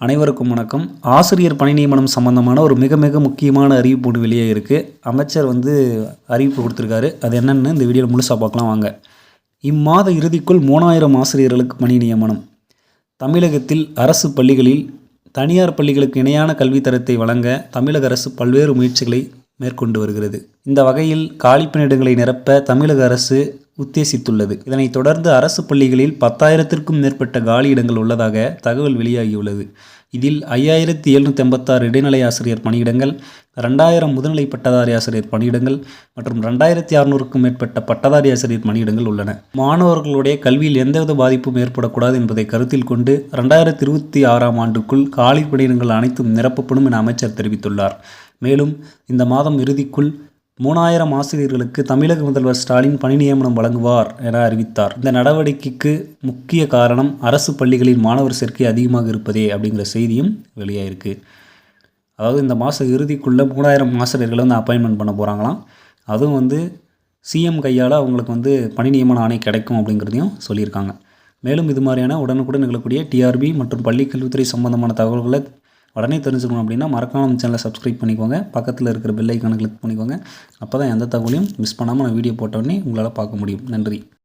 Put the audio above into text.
அனைவருக்கும் வணக்கம். ஆசிரியர் பணி நியமனம் சம்பந்தமான ஒரு மிக மிக முக்கியமான அறிவிப்பு ஒன்று வெளியே இருக்குது. அமைச்சர் அறிவிப்பு கொடுத்துருக்காரு. அது என்னென்னு இந்த வீடியோவில் முழுசாக பார்க்கலாம் வாங்க. இம்மாத இறுதிக்குள் 3000 ஆசிரியர்களுக்கு பணி நியமனம். தமிழகத்தில் அரசு பள்ளிகளில் தனியார் பள்ளிகளுக்கு இணையான கல்வித்தரத்தை வழங்க தமிழக அரசு பல்வேறு முயற்சிகளை மேற்கொண்டு வருகிறது. இந்த வகையில் காலிப்பணியிடங்களை நிரப்ப தமிழக அரசு உத்தேசித்துள்ளது. இதனைத் தொடர்ந்து அரசு பள்ளிகளில் 10,000க்கும் மேற்பட்ட காலி இடங்கள் உள்ளதாக தகவல் வெளியாகியுள்ளது. இதில் 5,786 இடைநிலை ஆசிரியர் பணியிடங்கள், 2,000 முதுநிலை பட்டதாரி ஆசிரியர் பணியிடங்கள் மற்றும் 2,600க்கும் மேற்பட்ட பட்டதாரி ஆசிரியர் பணியிடங்கள் உள்ளன. மாணவர்களுடைய கல்வியில் எந்தவித பாதிப்பும் ஏற்படக்கூடாது என்பதை கருத்தில் கொண்டு 2026ஆம் ஆண்டுக்குள் காலி பணியிடங்கள் அனைத்தும் நிரப்பப்படும் என அமைச்சர் தெரிவித்துள்ளார். மேலும் இந்த மாதம் இறுதிக்குள் 3000 ஆசிரியர்களுக்கு தமிழக முதல்வர் ஸ்டாலின் பணி நியமனம் வழங்குவார் என அறிவித்தார். இந்த நடவடிக்கைக்கு முக்கிய காரணம் அரசு பள்ளிகளில் மாணவர் சேர்க்கை அதிகமாக இருப்பதே அப்படிங்கிற செய்தியும் வெளியாயிருக்கு. அதாவது இந்த மாத இறுதிக்குள்ளே 3000 ஆசிரியர்களை அப்பாயின்மெண்ட் பண்ண போகிறாங்களாம். அதுவும் சிஎம் கையால் அவங்களுக்கு பணி நியமன ஆணை கிடைக்கும் அப்படிங்கிறதையும் சொல்லியிருக்காங்க. மேலும் இது மாதிரியான உடனுக்குடன் நிகழக்கூடிய டிஆர்பி மற்றும் பள்ளி கல்வித்துறை சம்பந்தமான தகவல்களை உடனே தெரிஞ்சுக்கணும் அப்படின்னா மறக்காம நம்ம சேனலை சப்ஸ்கிரைப் பண்ணிக்கோங்க. பக்கத்தில் இருக்கிற பெல் ஐக்கானை கிளிக் பண்ணிக்கோங்க. அப்போ தான் எந்த தகவலையும் மிஸ் பண்ணாமல் நான் வீடியோ போட்ட உடனே உங்களால் பார்க்க முடியும். நன்றி.